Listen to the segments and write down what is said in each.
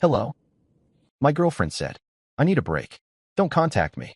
Hello? My girlfriend said, I need a break. Don't contact me.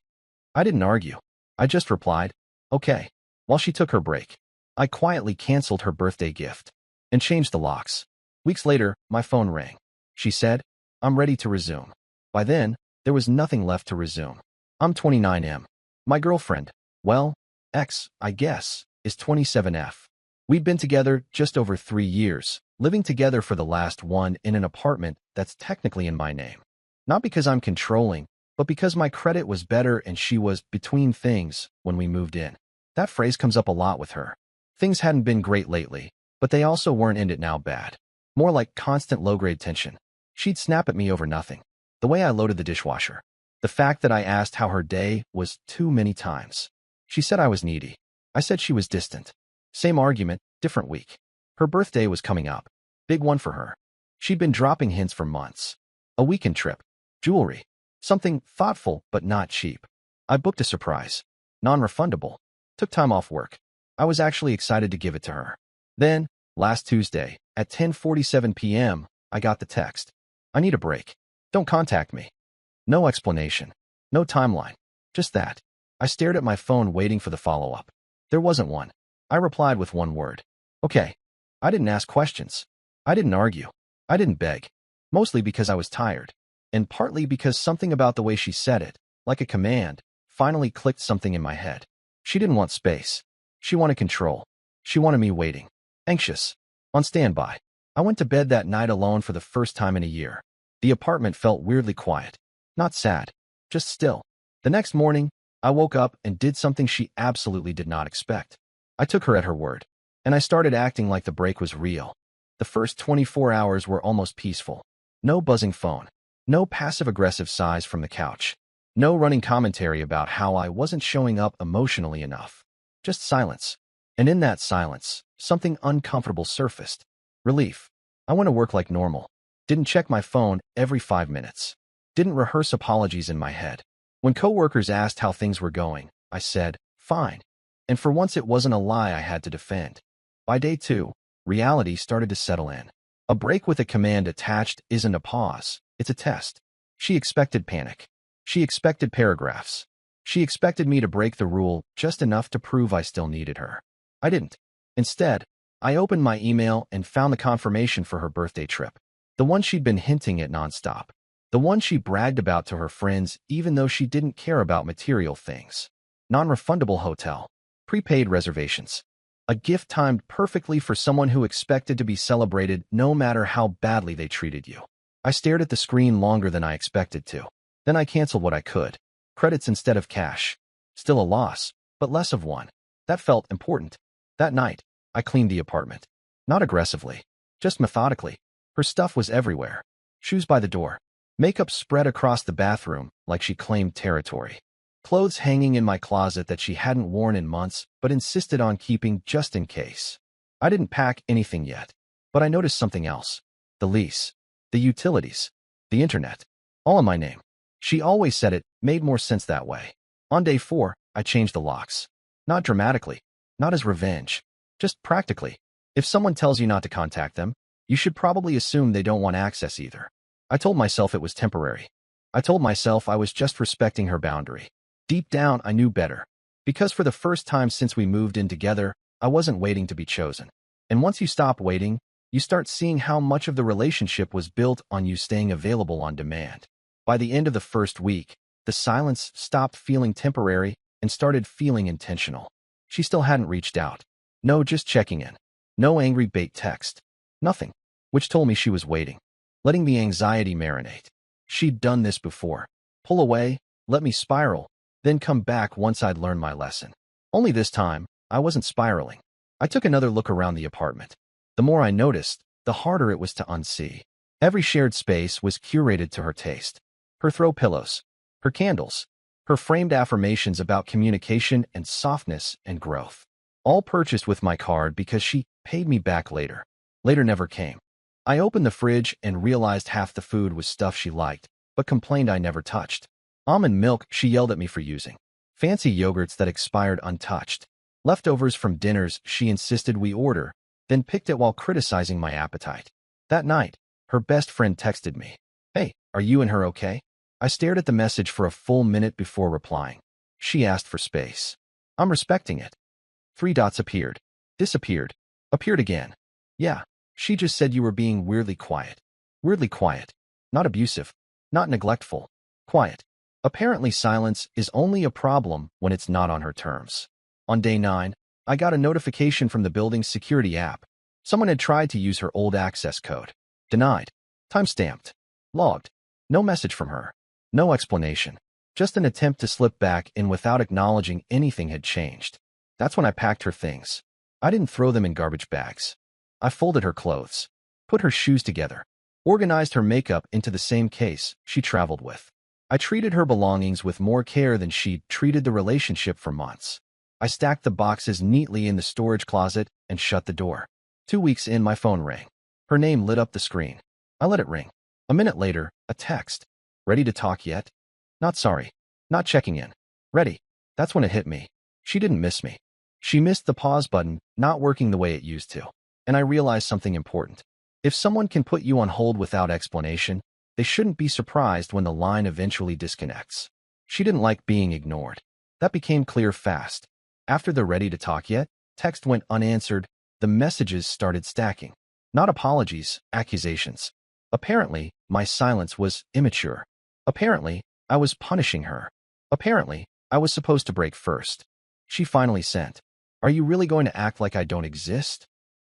I didn't argue. I just replied, okay. While she took her break, I quietly canceled her birthday gift and changed the locks. Weeks later, my phone rang. She said, I'm ready to resume. By then, there was nothing left to resume. I'm 29M. My girlfriend, well, ex, I guess, is 27F. We'd been together just over 3 years, living together for the last one in an apartment that's technically in my name. Not because I'm controlling, but because my credit was better and she was between things when we moved in. That phrase comes up a lot with her. Things hadn't been great lately, but they also weren't in it now bad. More like constant low-grade tension. She'd snap at me over nothing. The way I loaded the dishwasher. The fact that I asked how her day was too many times. She said I was needy. I said she was distant. Same argument, different week. Her birthday was coming up. Big one for her. She'd been dropping hints for months. A weekend trip. Jewelry. Something thoughtful but not cheap. I booked a surprise. Non-refundable. Took time off work. I was actually excited to give it to her. Then, last Tuesday, at 10:47 p.m., I got the text. I need a break. Don't contact me. No explanation. No timeline. Just that. I stared at my phone waiting for the follow-up. There wasn't one. I replied with one word. Okay. I didn't ask questions. I didn't argue. I didn't beg. Mostly because I was tired. And partly because something about the way she said it, like a command, finally clicked something in my head. She didn't want space. She wanted control. She wanted me waiting. Anxious. On standby. I went to bed that night alone for the first time in a year. The apartment felt weirdly quiet. Not sad. Just still. The next morning, I woke up and did something she absolutely did not expect. I took her at her word. And I started acting like the break was real. The first 24 hours were almost peaceful. No buzzing phone. No passive-aggressive sighs from the couch. No running commentary about how I wasn't showing up emotionally enough. Just silence. And in that silence, something uncomfortable surfaced. Relief. I went to work like normal. Didn't check my phone every 5 minutes. Didn't rehearse apologies in my head. When coworkers asked how things were going, I said, fine. And for once it wasn't a lie I had to defend. By day 2, reality started to settle in. A break with a command attached isn't a pause, it's a test. She expected panic. She expected paragraphs. She expected me to break the rule just enough to prove I still needed her. I didn't. Instead, I opened my email and found the confirmation for her birthday trip. The one she'd been hinting at nonstop. The one she bragged about to her friends even though she didn't care about material things. Non-refundable hotel. Prepaid reservations. A gift timed perfectly for someone who expected to be celebrated no matter how badly they treated you. I stared at the screen longer than I expected to. Then I canceled what I could. Credits instead of cash. Still a loss, but less of one. That felt important. That night, I cleaned the apartment. Not aggressively, just methodically. Her stuff was everywhere. Shoes by the door. Makeup spread across the bathroom like she claimed territory. Clothes hanging in my closet that she hadn't worn in months but insisted on keeping just in case. I didn't pack anything yet, but I noticed something else. The lease. The utilities. The internet. All in my name. She always said it made more sense that way. On day 4, I changed the locks. Not dramatically. Not as revenge. Just practically. If someone tells you not to contact them, you should probably assume they don't want access either. I told myself it was temporary. I told myself I was just respecting her boundary. Deep down, I knew better. Because for the first time since we moved in together, I wasn't waiting to be chosen. And once you stop waiting, you start seeing how much of the relationship was built on you staying available on demand. By the end of the first week, the silence stopped feeling temporary and started feeling intentional. She still hadn't reached out. No, just checking in. No angry bait text. Nothing. Which told me she was waiting. Letting the anxiety marinate. She'd done this before. Pull away, let me spiral, then come back once I'd learned my lesson. Only this time, I wasn't spiraling. I took another look around the apartment. The more I noticed, the harder it was to unsee. Every shared space was curated to her taste. Her throw pillows, her candles, her framed affirmations about communication and softness and growth. All purchased with my card because she paid me back later. Later never came. I opened the fridge and realized half the food was stuff she liked, but complained I never touched. Almond milk she yelled at me for using. Fancy yogurts that expired untouched. Leftovers from dinners she insisted we order, then picked at while criticizing my appetite. That night, her best friend texted me. Hey, Are you and her okay? I stared at the message for a full minute before replying. She asked for space. I'm respecting it. 3 dots appeared. Disappeared. Appeared again. Yeah, she just said you were being weirdly quiet. Weirdly quiet. Not abusive. Not neglectful. Quiet. Apparently silence is only a problem when it's not on her terms. On day 9, I got a notification from the building's security app. Someone had tried to use her old access code. Denied. Timestamped. Logged. No message from her. No explanation. Just an attempt to slip back in without acknowledging anything had changed. That's when I packed her things. I didn't throw them in garbage bags. I folded her clothes, put her shoes together, organized her makeup into the same case she traveled with. I treated her belongings with more care than she'd treated the relationship for months. I stacked the boxes neatly in the storage closet and shut the door. 2 weeks in, my phone rang. Her name lit up the screen. I let it ring. A minute later, a text. Ready to talk yet? Not sorry. Not checking in. Ready. That's when it hit me. She didn't miss me. She missed the pause button not working the way it used to. And I realized something important. If someone can put you on hold without explanation, they shouldn't be surprised when the line eventually disconnects. She didn't like being ignored. That became clear fast. After the ready to talk yet text went unanswered, the messages started stacking. Not apologies, accusations. Apparently, my silence was immature. Apparently, I was punishing her. Apparently, I was supposed to break first. She finally sent, "Are you really going to act like I don't exist?"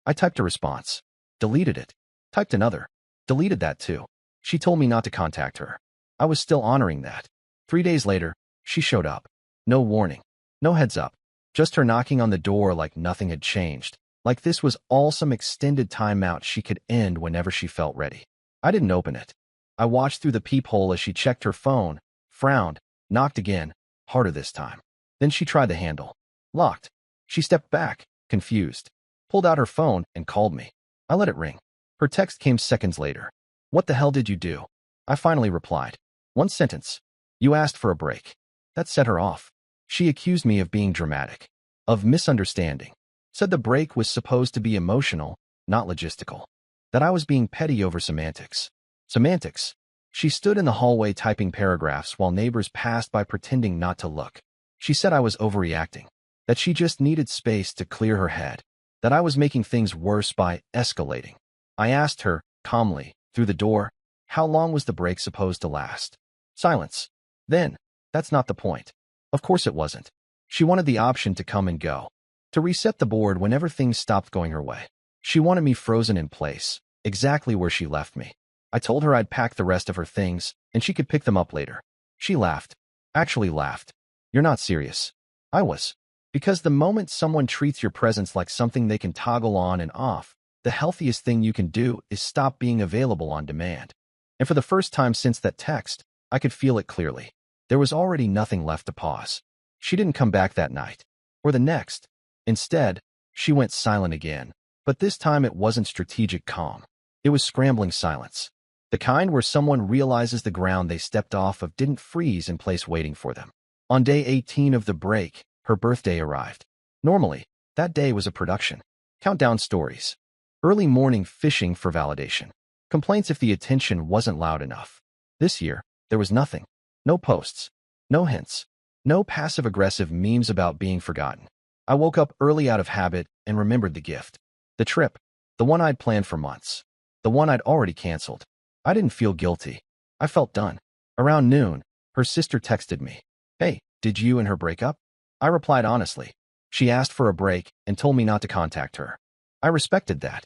I typed a response. Deleted it. Typed another. Deleted that too. She told me not to contact her. I was still honoring that. 3 days later, she showed up. No warning. No heads up. Just her knocking on the door like nothing had changed. Like this was all some extended timeout she could end whenever she felt ready. I didn't open it. I watched through the peephole as she checked her phone, frowned, knocked again, harder this time. Then she tried the handle. Locked. She stepped back, confused, pulled out her phone and called me. I let it ring. Her text came seconds later. "What the hell did you do?" I finally replied. One sentence. "You asked for a break." That set her off. She accused me of being dramatic, of misunderstanding. Said the break was supposed to be emotional, not logistical. That I was being petty over semantics. Semantics. She stood in the hallway typing paragraphs while neighbors passed by pretending not to look. She said I was overreacting. That she just needed space to clear her head. That I was making things worse by escalating. I asked her, calmly, through the door, how long was the break supposed to last? Silence. Then, that's not the point. Of course it wasn't. She wanted the option to come and go. To reset the board whenever things stopped going her way. She wanted me frozen in place, exactly where she left me. I told her I'd pack the rest of her things, and she could pick them up later. She laughed. Actually laughed. "You're not serious." I was. Because the moment someone treats your presence like something they can toggle on and off, the healthiest thing you can do is stop being available on demand. And for the first time since that text, I could feel it clearly. There was already nothing left to pause. She didn't come back that night. Or the next. Instead, she went silent again. But this time it wasn't strategic calm. It was scrambling silence. The kind where someone realizes the ground they stepped off of didn't freeze in place waiting for them. On day 18 of the break, her birthday arrived. Normally, that day was a production. Countdown stories. Early morning fishing for validation. Complaints if the attention wasn't loud enough. This year, there was nothing. No posts. No hints. No passive-aggressive memes about being forgotten. I woke up early out of habit and remembered the gift. The trip. The one I'd planned for months. The one I'd already canceled. I didn't feel guilty. I felt done. Around noon, her sister texted me. "Hey, did you and her break up?" I replied honestly. She asked for a break and told me not to contact her. I respected that.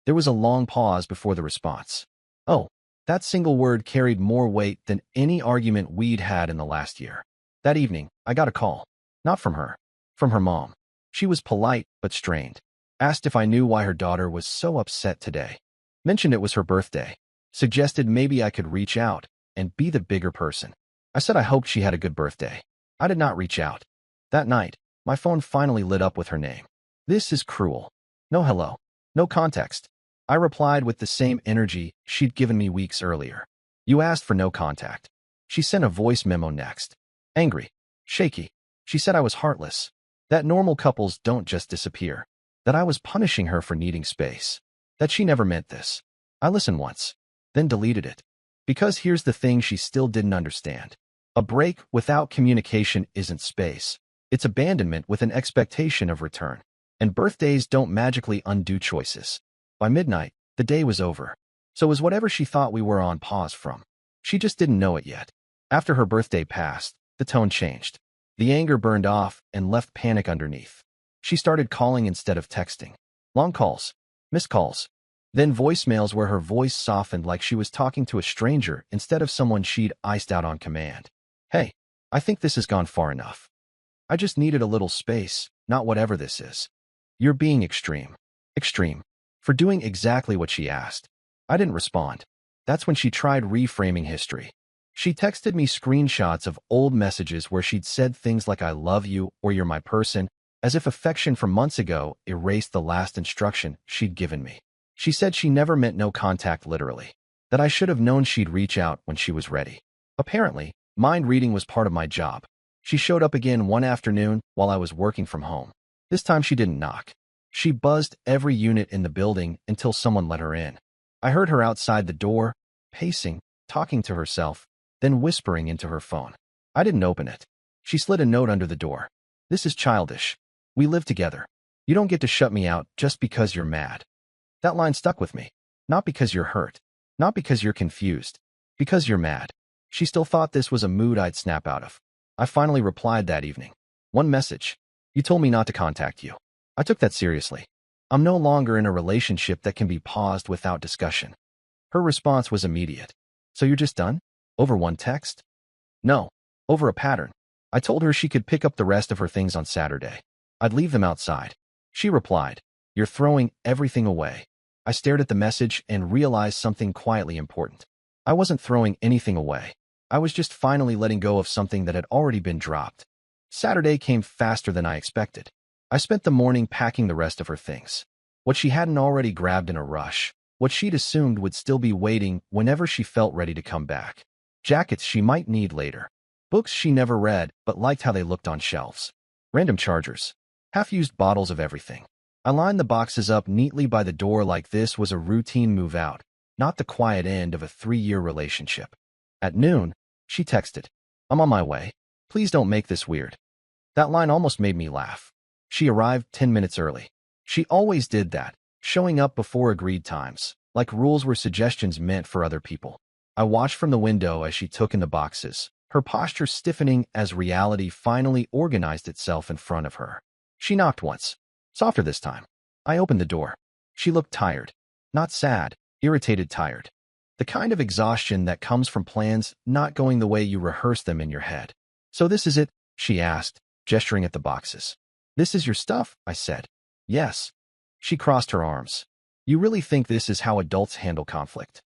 There was a long pause before the response. Oh, that single word carried more weight than any argument we'd had in the last year. That evening, I got a call. Not from her. From her mom. She was polite but strained. Asked if I knew why her daughter was so upset today. Mentioned it was her birthday. Suggested maybe I could reach out and be the bigger person. I said I hoped she had a good birthday. I did not reach out. That night, my phone finally lit up with her name. This is cruel. No hello. No context. I replied with the same energy she'd given me weeks earlier. You asked for no contact. She sent a voice memo next. Angry. Shaky. She said I was heartless. That normal couples don't just disappear. That I was punishing her for needing space. That she never meant this. I listened once. Then deleted it. Because here's the thing she still didn't understand. A break without communication isn't space. It's abandonment with an expectation of return. And birthdays don't magically undo choices. By midnight, the day was over. So was whatever she thought we were on pause from. She just didn't know it yet. After her birthday passed, the tone changed. The anger burned off and left panic underneath. She started calling instead of texting. Long calls, missed calls, then voicemails where her voice softened like she was talking to a stranger instead of someone she'd iced out on command. Hey, I think this has gone far enough. I just needed a little space, not whatever this is. You're being extreme. Extreme. For doing exactly what she asked. I didn't respond. That's when she tried reframing history. She texted me screenshots of old messages where she'd said things like I love you or you're my person, as if affection from months ago erased the last instruction she'd given me. She said she never meant no contact literally, that I should have known she'd reach out when she was ready. Apparently, mind reading was part of my job. She showed up again one afternoon while I was working from home. This time she didn't knock. She buzzed every unit in the building until someone let her in. I heard her outside the door, pacing, talking to herself, then whispering into her phone. I didn't open it. She slid a note under the door. This is childish. We live together. You don't get to shut me out just because you're mad. That line stuck with me. Not because you're hurt. Not because you're confused. Because you're mad. She still thought this was a mood I'd snap out of. I finally replied that evening. One message. You told me not to contact you. I took that seriously. I'm no longer in a relationship that can be paused without discussion. Her response was immediate. So you're just done? Over one text? No. Over a pattern. I told her she could pick up the rest of her things on Saturday. I'd leave them outside. She replied, You're throwing everything away. I stared at the message and realized something quietly important. I wasn't throwing anything away. I was just finally letting go of something that had already been dropped. Saturday came faster than I expected. I spent the morning packing the rest of her things. What she hadn't already grabbed in a rush, what she'd assumed would still be waiting whenever she felt ready to come back. Jackets she might need later. Books she never read but liked how they looked on shelves. Random chargers. Half-used bottles of everything. I lined the boxes up neatly by the door like this was a routine move out, not the quiet end of a 3-year relationship. At noon, she texted, I'm on my way. Please don't make this weird. That line almost made me laugh. She arrived 10 minutes early. She always did that, showing up before agreed times, like rules were suggestions meant for other people. I watched from the window as she took in the boxes, her posture stiffening as reality finally organized itself in front of her. She knocked once. Softer this time. I opened the door. She looked tired. Not sad, irritated tired. The kind of exhaustion that comes from plans not going the way you rehearse them in your head. So this is it? She asked, gesturing at the boxes. This is your stuff? I said. Yes. She crossed her arms. You really think this is how adults handle conflict?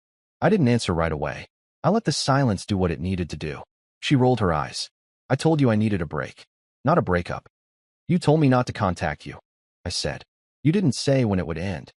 I didn't answer right away. I let the silence do what it needed to do. She rolled her eyes. I told you I needed a break. Not a breakup. You told me not to contact you. I said. You didn't say when it would end.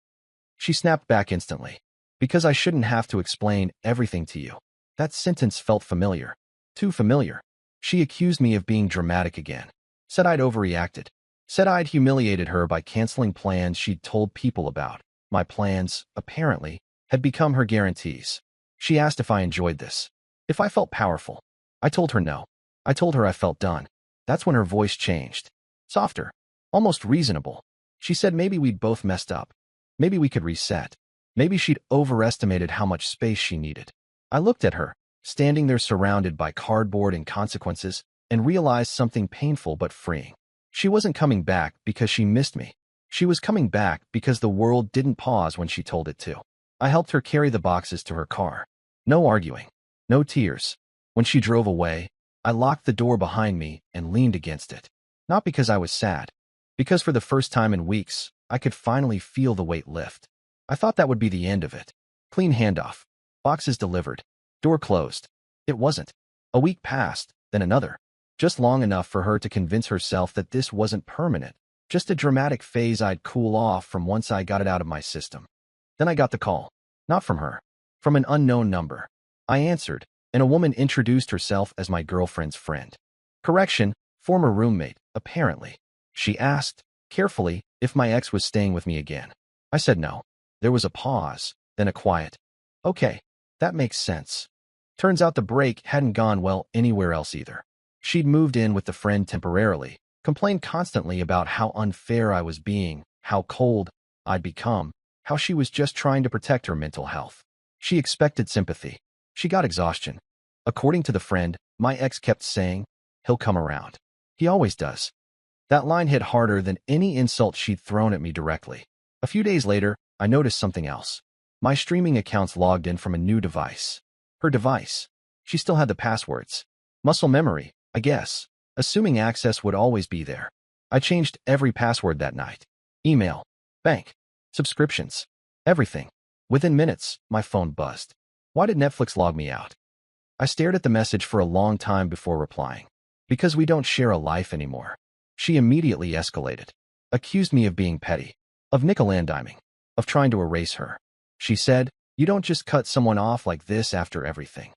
She snapped back instantly. Because I shouldn't have to explain everything to you. That sentence felt familiar. Too familiar. She accused me of being dramatic again. Said I'd overreacted. Said I'd humiliated her by canceling plans she'd told people about. My plans, apparently, had become her guarantees. She asked if I enjoyed this. If I felt powerful. I told her no. I told her I felt done. That's when her voice changed. Softer. Almost reasonable. She said maybe we'd both messed up. Maybe we could reset. Maybe she'd overestimated how much space she needed. I looked at her, standing there surrounded by cardboard and consequences, and realized something painful but freeing. She wasn't coming back because she missed me. She was coming back because the world didn't pause when she told it to. I helped her carry the boxes to her car. No arguing. No tears. When she drove away, I locked the door behind me and leaned against it. Not because I was sad. Because for the first time in weeks, I could finally feel the weight lift. I thought that would be the end of it. Clean handoff. Boxes delivered. Door closed. It wasn't. A week passed, then another. Just long enough for her to convince herself that this wasn't permanent. Just a dramatic phase I'd cool off from once I got it out of my system. Then I got the call. Not from her. From an unknown number. I answered, and a woman introduced herself as my girlfriend's friend. Correction, former roommate, apparently. She asked, carefully, if my ex was staying with me again. I said no. There was a pause, then a quiet. Okay, that makes sense. Turns out the break hadn't gone well anywhere else either. She'd moved in with the friend temporarily, complained constantly about how unfair I was being, how cold I'd become, how she was just trying to protect her mental health. She expected sympathy. She got exhaustion. According to the friend, my ex kept saying, "He'll come around. He always does." That line hit harder than any insult she'd thrown at me directly. A few days later, I noticed something else. My streaming accounts logged in from a new device. Her device. She still had the passwords. Muscle memory, I guess, assuming access would always be there. I changed every password that night. Email, bank, subscriptions, everything. Within minutes, my phone buzzed. Why did Netflix log me out? I stared at the message for a long time before replying. Because we don't share a life anymore. She immediately escalated. Accused me of being petty. Of nickel-and-diming. Of trying to erase her. She said, "You don't just cut someone off like this after everything."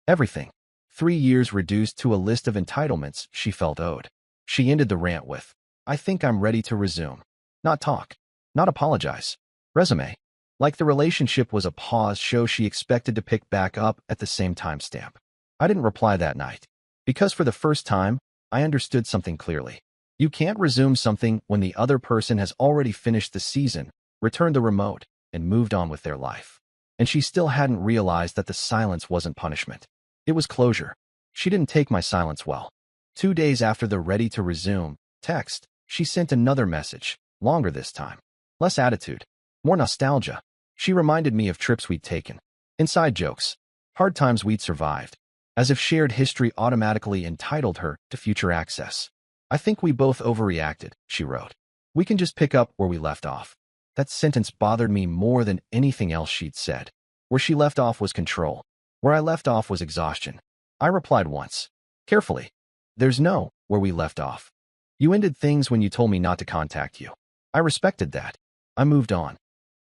Everything. 3 years reduced to a list of entitlements she felt owed. She ended the rant with, "I think I'm ready to resume. Not talk. Not apologize. Resume." Like the relationship was a pause show she expected to pick back up at the same timestamp. I didn't reply that night. Because for the first time, I understood something clearly. You can't resume something when the other person has already finished the season, returned the remote, and moved on with their life. And she still hadn't realized that the silence wasn't punishment. It was closure. She didn't take my silence well. 2 days after the "ready to resume" text, she sent another message, longer this time. Less attitude. More nostalgia. She reminded me of trips we'd taken. Inside jokes. Hard times we'd survived. As if shared history automatically entitled her to future access. "I think we both overreacted," she wrote. "We can just pick up where we left off." That sentence bothered me more than anything else she'd said. Where she left off was control. Where I left off was exhaustion. I replied once. Carefully. "There's no where we left off. You ended things when you told me not to contact you. I respected that. I moved on."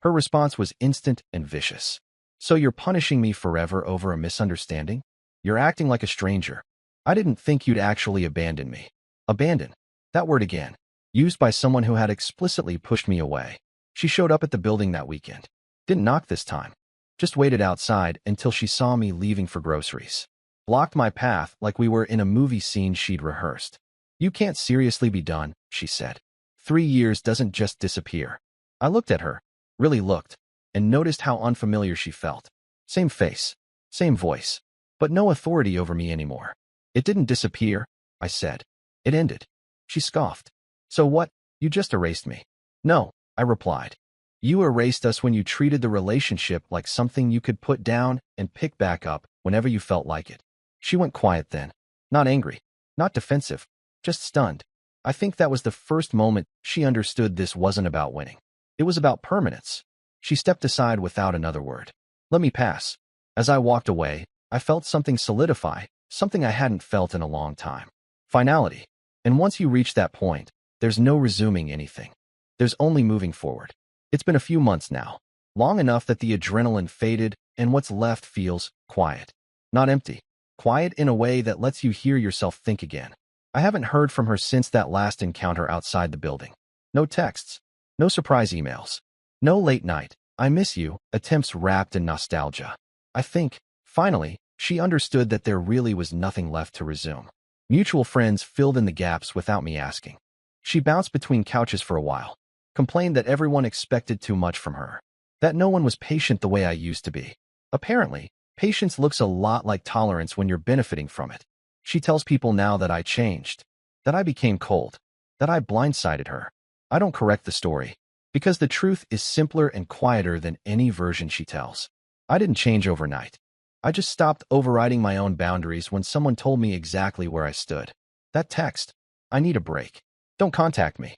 Her response was instant and vicious. "So you're punishing me forever over a misunderstanding? You're acting like a stranger. I didn't think you'd actually abandon me." Abandon. That word again. Used by someone who had explicitly pushed me away. She showed up at the building that weekend. Didn't knock this time. Just waited outside until she saw me leaving for groceries. Blocked my path like we were in a movie scene she'd rehearsed. "You can't seriously be done," she said. 3 years doesn't just disappear. I looked at her, really looked, and noticed how unfamiliar she felt. Same face, same voice, but no authority over me anymore. "It didn't disappear," I said. "It ended." She scoffed. "So what? You just erased me." "No," I replied. "You erased us when you treated the relationship like something you could put down and pick back up whenever you felt like it." She went quiet then. Not angry, not defensive, just stunned. I think that was the first moment she understood this wasn't about winning. It was about permanence. She stepped aside without another word. Let me pass. As I walked away, I felt something solidify, something I hadn't felt in a long time. Finality. And once you reach that point, there's no resuming anything. There's only moving forward. It's been a few months now. Long enough that the adrenaline faded and what's left feels quiet. Not empty. Quiet in a way that lets you hear yourself think again. I haven't heard from her since that last encounter outside the building. No texts. No surprise emails. No late night, "I miss you," attempts wrapped in nostalgia. I think, finally, she understood that there really was nothing left to resume. Mutual friends filled in the gaps without me asking. She bounced between couches for a while. Complained that everyone expected too much from her. That no one was patient the way I used to be. Apparently, patience looks a lot like tolerance when you're benefiting from it. She tells people now that I changed. That I became cold. That I blindsided her. I don't correct the story. Because the truth is simpler and quieter than any version she tells. I didn't change overnight. I just stopped overriding my own boundaries when someone told me exactly where I stood. That text, "I need a break. Don't contact me,"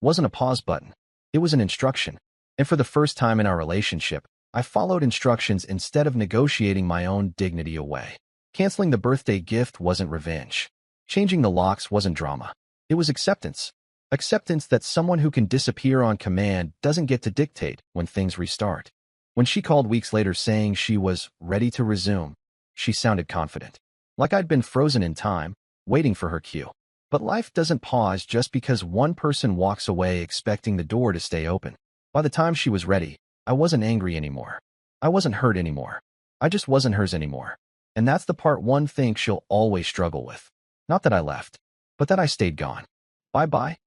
wasn't a pause button. It was an instruction. And for the first time in our relationship, I followed instructions instead of negotiating my own dignity away. Canceling the birthday gift wasn't revenge. Changing the locks wasn't drama. It was acceptance. Acceptance that someone who can disappear on command doesn't get to dictate when things restart. When she called weeks later saying she was ready to resume, she sounded confident. Like I'd been frozen in time, waiting for her cue. But life doesn't pause just because one person walks away expecting the door to stay open. By the time she was ready, I wasn't angry anymore. I wasn't hurt anymore. I just wasn't hers anymore. And that's the part one thinks she'll always struggle with. Not that I left, but that I stayed gone. Bye-bye.